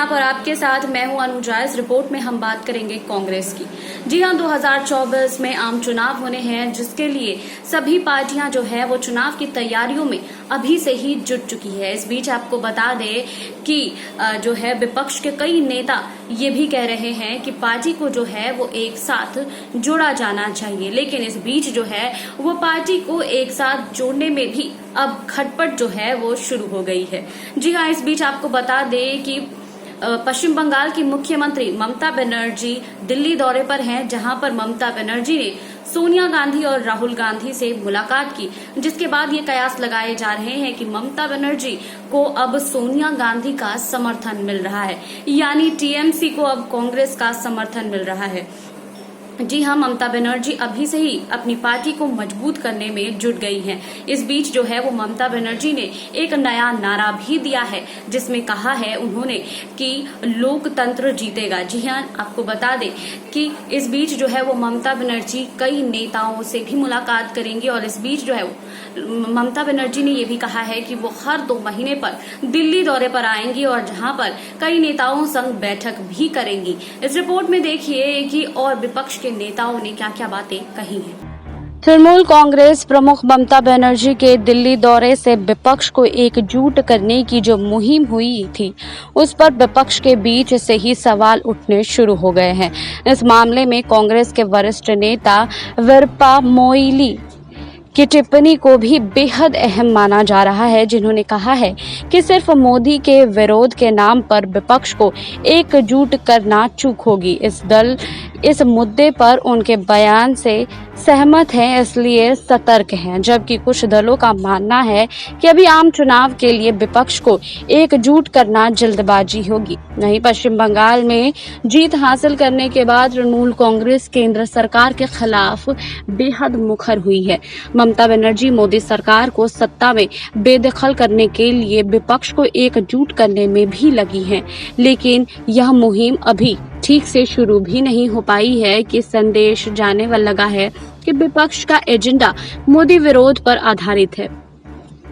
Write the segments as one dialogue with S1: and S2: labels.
S1: आप और आपके साथ मैं हूं अनुजा। इस रिपोर्ट में हम बात करेंगे कांग्रेस की। जी हां, 2024 में आम चुनाव होने हैं, जिसके लिए सभी पार्टियां जो है वो चुनाव की तैयारियों में अभी से ही जुट चुकी है। इस बीच आपको बता दें कि जो है विपक्ष के कई नेता ये भी कह रहे हैं कि पार्टी को जो है वो एक साथ जोड़ा जाना चाहिए, लेकिन इस बीच जो है वो पार्टी को एक साथ जोड़ने में भी अब खटपट जो है वो शुरू हो गई है। जी हाँ, इस बीच आपको बता दें कि पश्चिम बंगाल की मुख्यमंत्री ममता बनर्जी दिल्ली दौरे पर हैं, जहां पर ममता बनर्जी ने सोनिया गांधी और राहुल गांधी से मुलाकात की, जिसके बाद ये कयास लगाए जा रहे हैं कि ममता बनर्जी को अब सोनिया गांधी का समर्थन मिल रहा है, यानी टीएमसी को अब कांग्रेस का समर्थन मिल रहा है। जी हाँ, ममता बनर्जी अभी से ही अपनी पार्टी को मजबूत करने में जुट गई हैं। इस बीच जो है वो ममता बनर्जी ने एक नया नारा भी दिया है, जिसमें कहा है उन्होंने कि लोकतंत्र जीतेगा। जी हाँ, आपको बता दें कि इस बीच जो है वो ममता बनर्जी कई नेताओं से भी मुलाकात करेंगी, और इस बीच जो है ममता बनर्जी ने ये भी कहा है कि वो हर 2 महीने पर दिल्ली दौरे पर आएंगी और जहां पर कई नेताओं संग बैठक भी करेंगी। इस रिपोर्ट में देखिए कि और विपक्ष के नेताओं ने क्या क्या बातें कही हैं।
S2: तृणमूल कांग्रेस प्रमुख ममता बनर्जी के दिल्ली दौरे से विपक्ष को एकजुट करने की जो मुहिम हुई थी, उस पर विपक्ष के बीच से ही सवाल उठने शुरू हो गए हैं। इस मामले में कांग्रेस के वरिष्ठ नेता वीरप्पा मोइली की टिप्पणी को भी बेहद अहम माना जा रहा है, जिन्होंने कहा है कि सिर्फ मोदी के विरोध के नाम पर विपक्ष को एकजुट करना चूक होगी। इस दल इस मुद्दे पर उनके बयान से सहमत हैं, इसलिए सतर्क हैं, जबकि कुछ दलों का मानना है कि अभी आम चुनाव के लिए विपक्ष को एकजुट करना जल्दबाजी होगी। वहीं पश्चिम बंगाल में जीत हासिल करने के बाद तृणमूल कांग्रेस केंद्र सरकार के खिलाफ बेहद मुखर हुई है। ममता बनर्जी मोदी सरकार को सत्ता में बेदखल करने के लिए विपक्ष को एकजुट करने में भी लगी हैं, लेकिन यह मुहिम अभी ठीक से शुरू भी नहीं हो पाई है कि संदेश जाने वाला लगा है कि विपक्ष का एजेंडा मोदी विरोध पर आधारित है,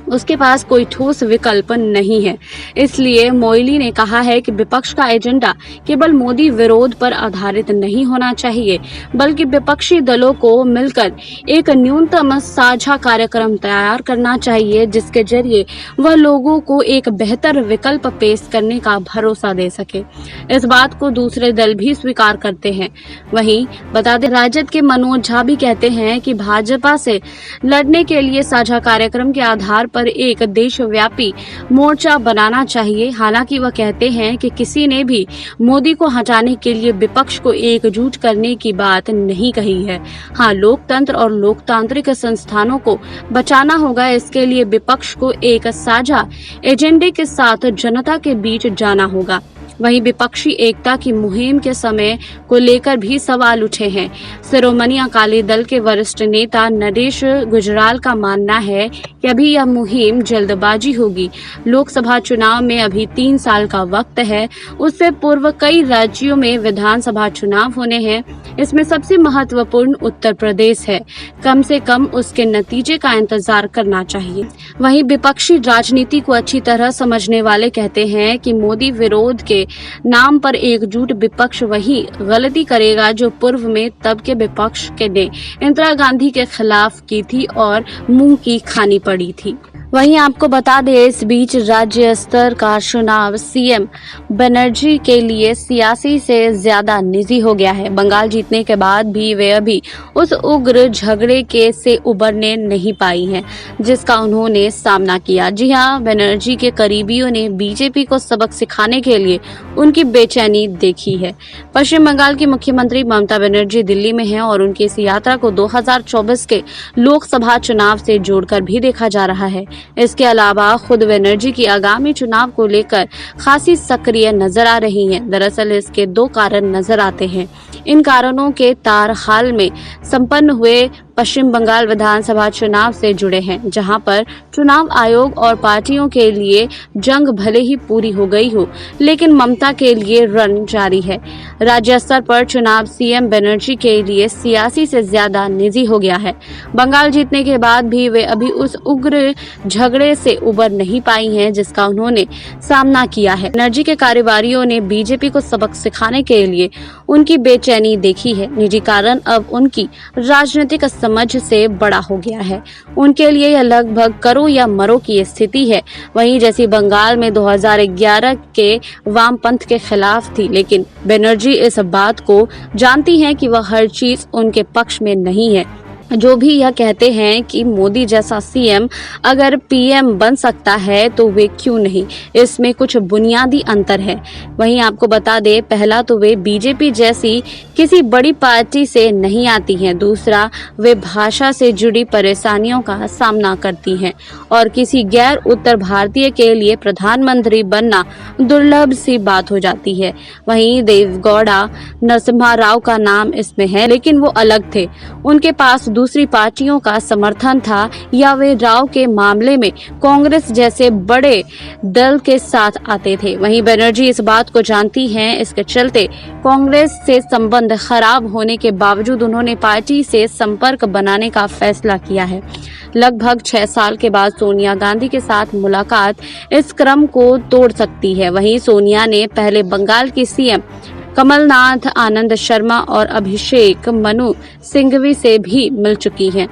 S2: उसके पास कोई ठोस विकल्प नहीं है। इसलिए मोइली ने कहा है कि विपक्ष का एजेंडा केवल मोदी विरोध पर आधारित नहीं होना चाहिए, बल्कि विपक्षी दलों को मिलकर एक न्यूनतम साझा कार्यक्रम तैयार करना चाहिए, जिसके जरिए वह लोगों को एक बेहतर विकल्प पेश करने का भरोसा दे सके। इस बात को दूसरे दल भी स्वीकार करते हैं। वहीं बता दें, राजद के मनोज झा भी कहते हैं कि भाजपा से लड़ने के लिए साझा कार्यक्रम के आधार पर एक देशव्यापी मोर्चा बनाना चाहिए। हालांकि वह कहते हैं कि किसी ने भी मोदी को हटाने के लिए विपक्ष को एकजुट करने की बात नहीं कही है। हाँ, लोकतंत्र और लोकतांत्रिक संस्थानों को बचाना होगा। इसके लिए विपक्ष को एक साझा एजेंडे के साथ जनता के बीच जाना होगा। वहीं विपक्षी एकता की मुहिम के समय को लेकर भी सवाल उठे हैं। शिरोमणि अकाली दल के वरिष्ठ नेता नरेश गुजराल का मानना है कि अभी यह मुहिम जल्दबाजी होगी। लोकसभा चुनाव में अभी 3 साल का वक्त है। उससे पूर्व कई राज्यों में विधानसभा चुनाव होने हैं। इसमें सबसे महत्वपूर्ण उत्तर प्रदेश है। कम से कम उसके नतीजे का इंतजार करना चाहिए। वहीं विपक्षी राजनीति को अच्छी तरह समझने वाले कहते हैं कि मोदी विरोध के नाम पर एकजुट विपक्ष वही गलती करेगा जो पूर्व में तब के विपक्ष के ने इंदिरा गांधी के खिलाफ की थी और मुंह की खानी पड़ी थी। वहीं आपको बता दें, इस बीच राज्य स्तर का चुनाव सीएम बनर्जी के लिए सियासी से ज्यादा निजी हो गया है। बंगाल जीतने के बाद भी वे अभी उस उग्र झगड़े के से उबरने नहीं पाई हैं, जिसका उन्होंने सामना किया। जी हां, बनर्जी के करीबियों ने बीजेपी को सबक सिखाने के लिए उनकी बेचैनी देखी है। पश्चिम बंगाल की मुख्यमंत्री ममता बनर्जी दिल्ली में हैं और उनकी इस यात्रा को 2024 के लोकसभा चुनाव से जोड़कर भी देखा जा रहा है। इसके अलावा खुद बनर्जी की आगामी चुनाव को लेकर खासी सक्रिय नजर आ रही हैं। दरअसल इसके 2 कारण नजर आते हैं। इन कारणों के तार हाल में संपन्न हुए पश्चिम बंगाल विधानसभा चुनाव से जुड़े हैं, जहां पर चुनाव आयोग और पार्टियों के लिए जंग भले ही पूरी हो गई हो, लेकिन ममता के लिए रण जारी है। राज्य स्तर पर चुनाव सीएम बनर्जी के लिए सियासी से ज्यादा निजी हो गया है। बंगाल जीतने के बाद भी वे अभी उस उग्र झगड़े से उबर नहीं पाई हैं जिसका उन्होंने सामना किया है। बनर्जी के कारोबारियों ने बीजेपी को सबक सिखाने के लिए उनकी बेचैनी देखी है। निजी कारण अब उनकी राजनीतिक समझ से बड़ा हो गया है। उनके लिए यह लगभग करो या मरो की स्थिति है। वहीं जैसी बंगाल में 2011 के वामपंथ के खिलाफ थी, लेकिन बनर्जी इस बात को जानती हैं कि वह हर चीज उनके पक्ष में नहीं है। जो भी यह कहते हैं कि मोदी जैसा सीएम अगर पीएम बन सकता है तो वे क्यों नहीं, इसमें कुछ बुनियादी अंतर है। वहीं आपको बता दें, पहला तो वे बीजेपी जैसी किसी बड़ी पार्टी से नहीं आती हैं, दूसरा वे भाषा से जुड़ी परेशानियों का सामना करती हैं और किसी गैर उत्तर भारतीय के लिए प्रधानमंत्री बनना दुर्लभ सी बात हो जाती है। वहीं देवेगौड़ा नरसिम्हा राव का नाम इसमें है, लेकिन वो अलग थे। उनके पास दूसरी पार्टियों का समर्थन था या वे राव के मामले में कांग्रेस जैसे बड़े दल के साथ आते थे। वहीं बनर्जी इस बात को जानती हैं, इसके चलते कांग्रेस से संबंध खराब होने के बावजूद उन्होंने पार्टी से संपर्क बनाने का फैसला किया है। लगभग 6 साल के बाद सोनिया गांधी के साथ मुलाकात इस क्रम को तोड़ सकती है। वहीं सोनिया ने पहले बंगाल की सीएम कमलनाथ, आनंद शर्मा और अभिषेक मनु सिंघवी से भी मिल चुकी हैं।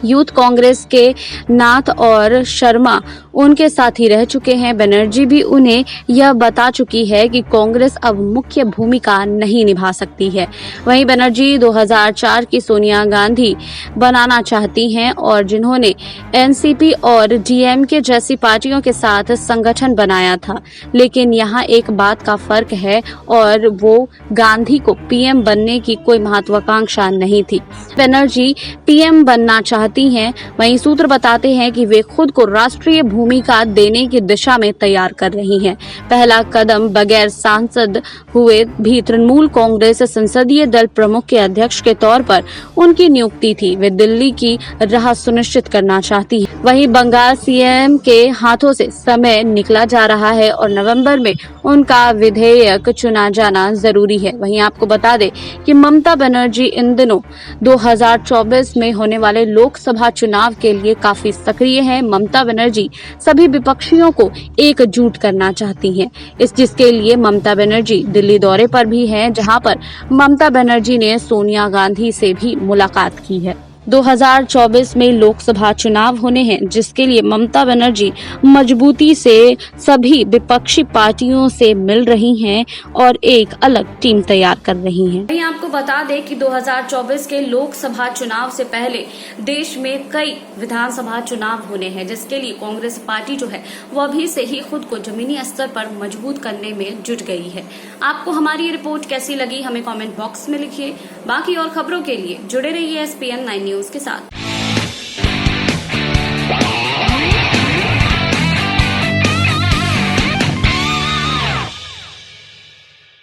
S2: यूथ कांग्रेस के नाथ और शर्मा उनके साथ ही रह चुके हैं। बनर्जी भी उन्हें यह बता चुकी है कि कांग्रेस अब मुख्य भूमिका नहीं निभा सकती है। वहीं बनर्जी 2004 की सोनिया गांधी बनाना चाहती हैं और जिन्होंने एनसीपी और डीएमके जैसी पार्टियों के साथ संगठन बनाया था, लेकिन यहाँ एक बात का फर्क है और वो गांधी को पीएम बनने की कोई महत्वाकांक्षा नहीं थी। बनर्जी पीएम बनना चाहती हैं। वहीं सूत्र बताते हैं कि वे खुद को राष्ट्रीय भूमिका देने की दिशा में तैयार कर रही हैं। पहला कदम बगैर सांसद हुए भी तृणमूल कांग्रेस संसदीय दल प्रमुख के अध्यक्ष के तौर पर उनकी नियुक्ति थी। वे दिल्ली की राह सुनिश्चित करना चाहती हैं। वहीं बंगाल सीएम के हाथों से समय निकला जा रहा है और नवंबर में उनका विधेयक चुना जाना जरूरी है। वहीं आपको बता दें कि ममता बनर्जी इन दिनों 2024 में होने वाले लोकसभा चुनाव के लिए काफी सक्रिय है। ममता बनर्जी सभी विपक्षियों को एकजुट करना चाहती हैं। जिसके लिए ममता बनर्जी दिल्ली दौरे पर भी हैं, जहां पर ममता बनर्जी ने सोनिया गांधी से भी मुलाकात की है। 2024 में लोकसभा चुनाव होने हैं, जिसके लिए ममता बनर्जी मजबूती से सभी विपक्षी पार्टियों से मिल रही हैं और एक अलग टीम तैयार कर रही हैं।
S1: वहीं आपको बता दें कि 2024 के लोकसभा चुनाव से पहले देश में कई विधानसभा चुनाव होने हैं, जिसके लिए कांग्रेस पार्टी जो है वो अभी से ही खुद को जमीनी स्तर पर मजबूत करने में जुट गई है। आपको हमारी रिपोर्ट कैसी लगी, हमें कमेंट बॉक्स में लिखिए। बाकी और खबरों के लिए जुड़े रहिए SPN 9 न्यूज के साथ।